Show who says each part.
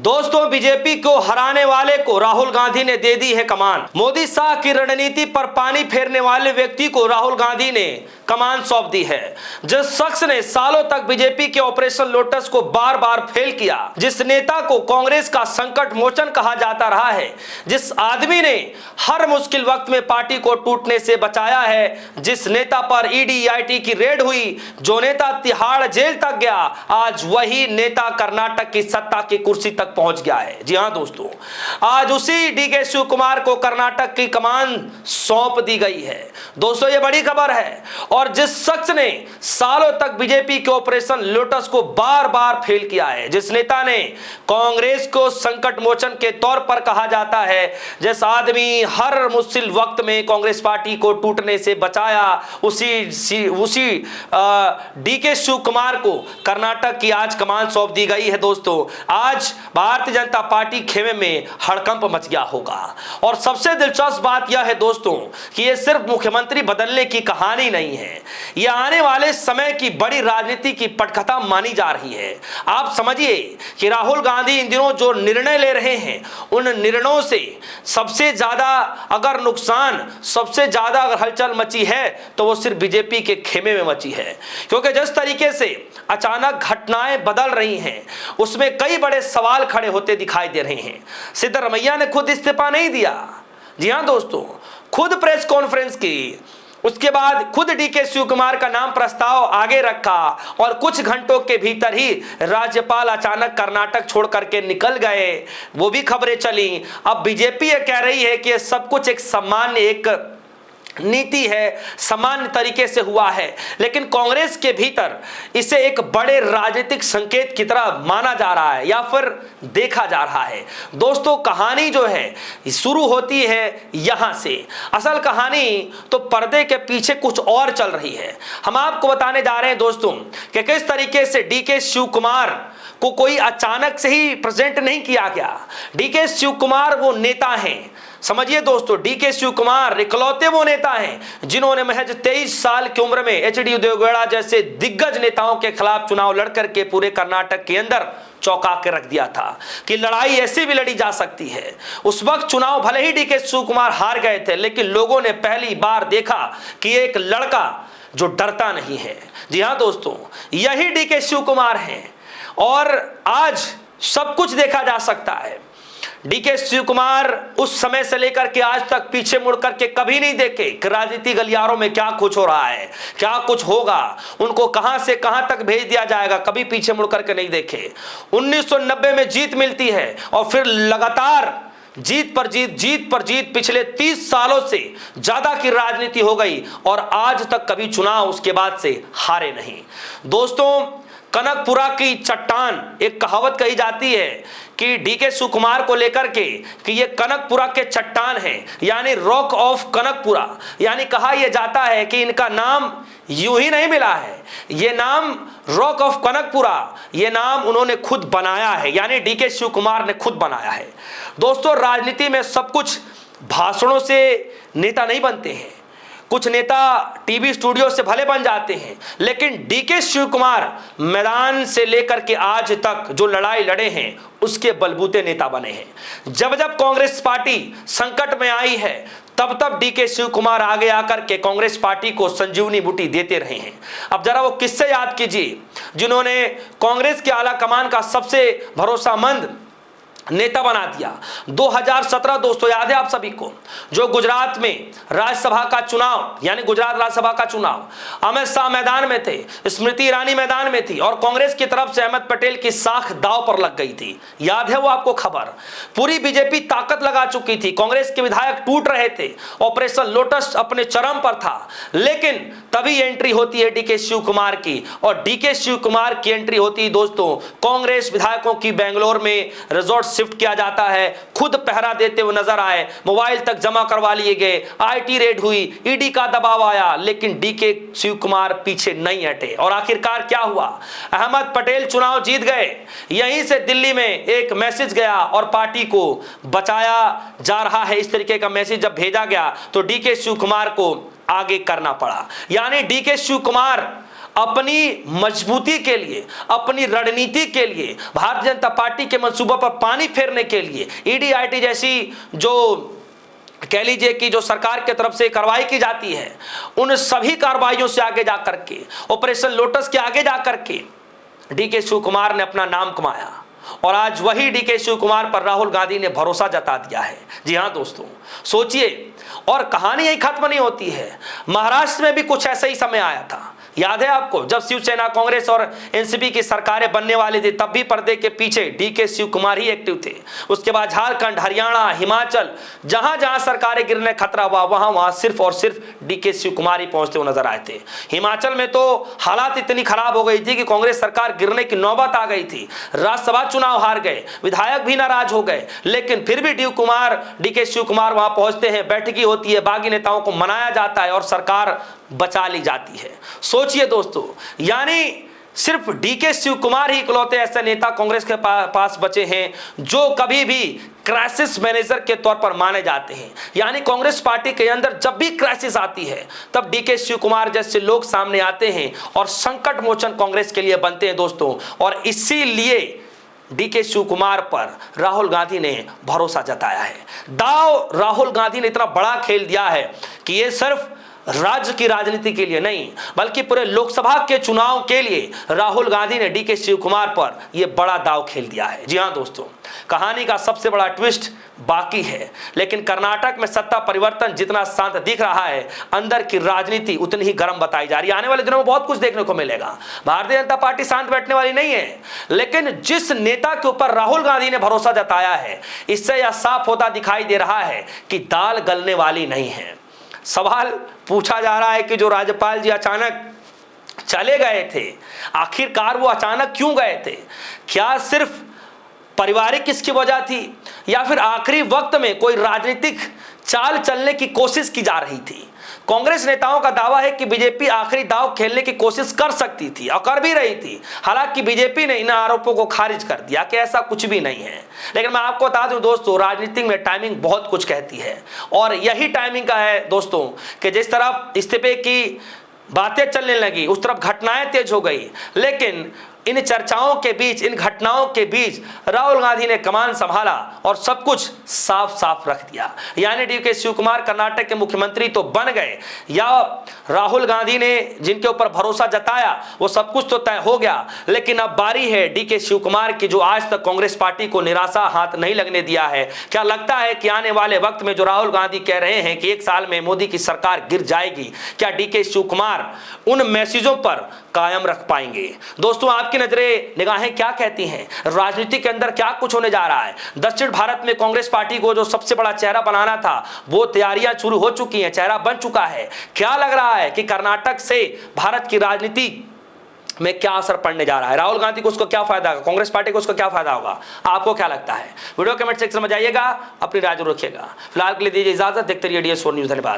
Speaker 1: दोस्तों, बीजेपी को हराने वाले को राहुल गांधी ने दे दी है कमान। मोदी शाह की रणनीति पर पानी फेरने वाले व्यक्ति को राहुल गांधी ने कमान सौंप दी है। जिस शख्स ने सालों तक बीजेपी के ऑपरेशन लोटस को बार बार फेल किया, जिस नेता को कांग्रेस का संकट मोचन कहा जाता रहा है, जिस आदमी ने हर मुश्किल वक्त में पार्टी को टूटने से बचाया है, जिस नेता पर ईडी की रेड हुई, जो नेता तिहाड़ जेल तक गया, आज वही नेता कर्नाटक की सत्ता की कुर्सी तक पहुंच गया है। जी हां दोस्तों, आज उसी डीके शिव कुमार को कर्नाटक की कमान सौंप दी गई है। दोस्तों, ये बड़ी खबर है। और जिस शख्स ने सालों तक बीजेपी के ऑपरेशन लोटस को बार बार फेल किया है, जिस नेता ने कांग्रेस को संकट मोचन के तौर पर कहा जाता है, जिस आदमी हर मुश्किल वक्त में कांग्रेस पार्टी को टूटने से बचाया, उसी डीके शिव कुमार को कर्नाटक की आज कमान सौंप दी गई है। दोस्तों, आज भारतीय जनता पार्टी खेमे में हड़कंप मच गया होगा। और सबसे दिलचस्प बात यह है दोस्तों कि यह सिर्फ मुख्यमंत्री बदलने की कहानी नहीं है, यह आने वाले समय की बड़ी राजनीति की पटकथा मानी जा रही है। आप समझिए कि राहुल गांधी इन दिनों जो निर्णय ले रहे हैं, उन निर्णयों से सबसे ज्यादा अगर नुकसान, सबसे ज्यादा अगर हलचल मची है तो वो सिर्फ बीजेपी के खेमे में मची है। क्योंकि जिस तरीके से अचानक घटनाएं बदल रही हैं, उसमें कई बड़े सवाल खड़े होते दिखाई दे रहे हैं। सिद्धरमैया ने खुद इस्तीफा नहीं दिया। जी हां दोस्तों, खुद प्रेस कॉन्फ्रेंस की, उसके बाद खुद डीके शिव कुमार का नाम प्रस्ताव आगे रखा और कुछ घंटों के भीतर ही राज्यपाल अचानक कर्नाटक छोड़ करके निकल गए। वो भी खबरें चली। अब बीजेपी ये कह रही है कि ये सब कुछ एक सामान्य एक नीति है, सामान्य तरीके से हुआ है, लेकिन कांग्रेस के भीतर इसे एक बड़े राजनीतिक संकेत की तरह माना जा रहा है या फिर देखा जा रहा है। दोस्तों, कहानी जो है शुरू होती है यहां से। असल कहानी तो पर्दे के पीछे कुछ और चल रही है। हम आपको बताने जा रहे हैं दोस्तों कि किस तरीके से डीके शिव कुमार को कोई अचानक से ही प्रेजेंट नहीं किया गया। डीके शिव कुमार वो नेता हैं, समझिए दोस्तों, डीके शिव कुमार इकलौते वो नेता हैं जिन्होंने महज 23 साल की उम्र में एचडी देवेगौड़ा जैसे दिग्गज नेताओं के खिलाफ चुनाव लड़कर के पूरे कर्नाटक के अंदर चौंका के रख दिया था कि लड़ाई ऐसी भी लड़ी जा सकती है। उस वक्त चुनाव भले ही डीके शिव कुमार हार गए थे, लेकिन लोगों ने पहली बार देखा कि एक लड़का जो डरता नहीं है। जी हां दोस्तों, यही डीके शिव कुमार हैं और आज सब कुछ देखा जा सकता है। डीके शिव कुमार उस समय से लेकर के आज तक पीछे मुड़ करके कभी नहीं देखे कि राजनीति गलियारों में क्या कुछ हो रहा है, क्या कुछ होगा, उनको कहां से कहां तक भेज दिया जाएगा, कभी पीछे मुड़ करके नहीं देखे। 1990 में जीत मिलती है और फिर लगातार जीत पर जीत पिछले 30 सालों से ज्यादा की राजनीति हो गई और आज तक कभी चुनाव उसके बाद से हारे नहीं। दोस्तों, कनकपुरा की चट्टान, एक कहावत कही जाती है कि डीके शिव कुमार को लेकर के कि ये कनकपुरा के चट्टान हैं, यानी रॉक ऑफ कनकपुरा। यानी कहा यह जाता है कि इनका नाम यूं ही नहीं मिला है, ये नाम रॉक ऑफ कनकपुरा, ये नाम उन्होंने खुद बनाया है, यानी डीके शिव कुमार ने खुद बनाया है। दोस्तों, राजनीति में सब कुछ भाषणों से नेता नहीं बनते हैं। कुछ नेता टीवी स्टूडियो से भले बन जाते हैं, लेकिन डीके शिव कुमार मैदान से लेकर के आज तक जो लड़ाई लड़े हैं उसके बलबूते नेता बने हैं। जब जब कांग्रेस पार्टी संकट में आई है, तब तब डीके शिव कुमार आगे आकर के कांग्रेस पार्टी को संजीवनी बूटी देते रहे हैं। अब जरा वो किस्से याद कीजिए जिन्होंने कांग्रेस के आला कमान का सबसे भरोसामंद नेता बना दिया। 2017 दोस्तों याद है आप सभी को, जो गुजरात में राज्यसभा का चुनाव, यानी गुजरात राज्यसभा का चुनाव, अमित शाह मैदान में थे, स्मृति ईरानी मैदान में थी और कांग्रेस की तरफ से अहमद पटेल की साख दांव पर लग गई थी। याद है वो आपको खबर? पूरी बीजेपी ताकत लगा चुकी थी, कांग्रेस के विधायक टूट रहे थे, ऑपरेशन लोटस अपने चरम पर था, लेकिन तभी एंट्री होती है डीके शिव कुमार की और डीके शिव कुमार की एंट्री होती है दोस्तों कांग्रेस विधायकों की बेंगलोर में रिजॉर्ट शिफ्ट किया जाता है, खुद पहरा देते हुए नजर आए, मोबाइल तक जमा करवा लिए गए, आईटी रेड हुई, ईडी का दबाव आया, लेकिन डीके शिव कुमार पीछे नहीं हटे और आखिरकार क्या हुआ? अहमद पटेल चुनाव जीत गए। यहीं से दिल्ली में एक मैसेज गया और पार्टी को बचाया जा रहा है, इस तरीके का मैसेज जब भेजा गया तो डीके शिव कुमार को आगे करना पड़ा। यानी डीके शिव कुमार अपनी मजबूती के लिए, अपनी रणनीति के लिए, भारतीय जनता पार्टी के मंसूबों पर पानी फेरने के लिए ईडी आईटी जैसी जो कह लीजिए कि जो सरकार की तरफ से कार्रवाई की जाती है, उन सभी कार्रवाइयों से आगे जाकर के, ऑपरेशन लोटस के आगे जाकर के डीके शिव कुमार ने अपना नाम कमाया और आज वही डीके शिव कुमार पर राहुल गांधी ने भरोसा जता दिया है। जी हां दोस्तों, सोचिए, और कहानी यही खत्म नहीं होती है। महाराष्ट्र में भी कुछ ऐसा ही समय आया था, याद है आपको, जब शिवसेना, कांग्रेस और एनसीपी की सरकारें बनने वाली थी, तब भी पर्दे के पीछे डीके शिव कुमार ही एक्टिव थे। उसके बाद झारखंड, हरियाणा, हिमाचल, जहां जहां सरकारें गिरने खतरा हुआ, वहां वहां सिर्फ और सिर्फ डीके शिव कुमार ही पहुंचते हुए नजर आए थे। हिमाचल में तो हालात इतनी खराब हो गई थी कि कांग्रेस सरकार गिरने की नौबत आ गई थी। राज्यसभा चुनाव हार गए, विधायक भी नाराज हो गए, लेकिन फिर भी डीके शिव कुमार वहां पहुंचते हैं, बैठकी होती है, बागी नेताओं को मनाया जाता है और सरकार बचा ली जाती है। सोचिए दोस्तों, यानी सिर्फ डीके शिव कुमार ही इकलौते ऐसे नेता कांग्रेस के पास बचे हैं जो कभी भी क्राइसिस मैनेजर के तौर पर माने जाते हैं। यानी कांग्रेस पार्टी के अंदर जब भी क्राइसिस आती है, तब डीके शिव कुमार जैसे लोग सामने आते हैं और संकट मोचन कांग्रेस के लिए बनते हैं दोस्तों। और इसीलिए डीके शिव कुमार पर राहुल गांधी ने भरोसा जताया है। दाव राहुल गांधी ने इतना बड़ा खेल दिया है कि ये सिर्फ राज्य की राजनीति के लिए नहीं, बल्कि पूरे लोकसभा के चुनाव के लिए राहुल गांधी ने डीके शिव कुमार पर यह बड़ा दाव खेल दिया है। जी हां दोस्तों, कहानी का सबसे बड़ा ट्विस्ट बाकी है, लेकिन कर्नाटक में सत्ता परिवर्तन जितना शांत दिख रहा है, अंदर की राजनीति उतनी ही गर्म बताई जा रही है। आने वाले दिनों में बहुत कुछ देखने को मिलेगा। भारतीय जनता पार्टी शांत बैठने वाली नहीं है, लेकिन जिस नेता के ऊपर राहुल गांधी ने भरोसा जताया है, इससे यह साफ होता दिखाई दे रहा है कि दाल गलने वाली नहीं है। सवाल पूछा जा रहा है कि जो राज्यपाल जी अचानक चले गए थे, आखिरकार वो अचानक क्यों गए थे? क्या सिर्फ पारिवारिक इसकी वजह थी, या फिर आखिरी वक्त में कोई राजनीतिक चाल चलने की कोशिश की जा रही थी? कांग्रेस नेताओं का दावा है कि बीजेपी आखिरी दांव खेलने की कोशिश कर सकती थी और कर भी रही थी। हालांकि बीजेपी ने इन आरोपों को खारिज कर दिया कि ऐसा कुछ भी नहीं है। लेकिन मैं आपको बता दूं दोस्तों, राजनीति में टाइमिंग बहुत कुछ कहती है, और यही टाइमिंग का है दोस्तों कि जिस तरफ इस्तीफे की बातें चलने लगी, उस तरफ घटनाएं तेज हो गई। लेकिन इन चर्चाओं के बीच, इन घटनाओं के बीच राहुल गांधी ने कमान संभाला और सब कुछ साफ साफ रख दिया। यानी डीके शिव कुमार कर्नाटक के मुख्यमंत्री तो बन गए, या राहुल गांधी ने जिनके ऊपर भरोसा जताया वो सब कुछ तो तय हो गया। लेकिन अब बारी है डीके शिव कुमार की, जो आज तक कांग्रेस पार्टी को निराशा हाथ नहीं लगने दिया है। क्या लगता है कि आने वाले वक्त में जो राहुल गांधी कह रहे हैं कि 1 साल में मोदी की सरकार गिर जाएगी, क्या डीके शिव कुमार उन मैसेजों पर कायम रख पाएंगे? दोस्तों, आपकी नजरें, निगाहें क्या कहती हैं? राजनीति के अंदर क्या कुछ होने जा रहा है? दक्षिण भारत में कांग्रेस पार्टी को जो सबसे बड़ा चेहरा बनाना था, वो तैयारियां शुरू हो चुकी हैं, चेहरा बन चुका है। क्या लग रहा है कि कर्नाटक से भारत की राजनीति में क्या असर पड़ने जा रहा है? राहुल गांधी को उसको क्या फायदा होगा? कांग्रेस पार्टी को उसको क्या फायदा होगा? आपको क्या लगता है? वीडियो कमेंट सेक्शन में जाइएगा, अपनी राय जरूर रखिएगा। फिलहाल के लिए दीजिए इजाजत, देखते रहिए DS4 न्यूज़। धन्यवाद।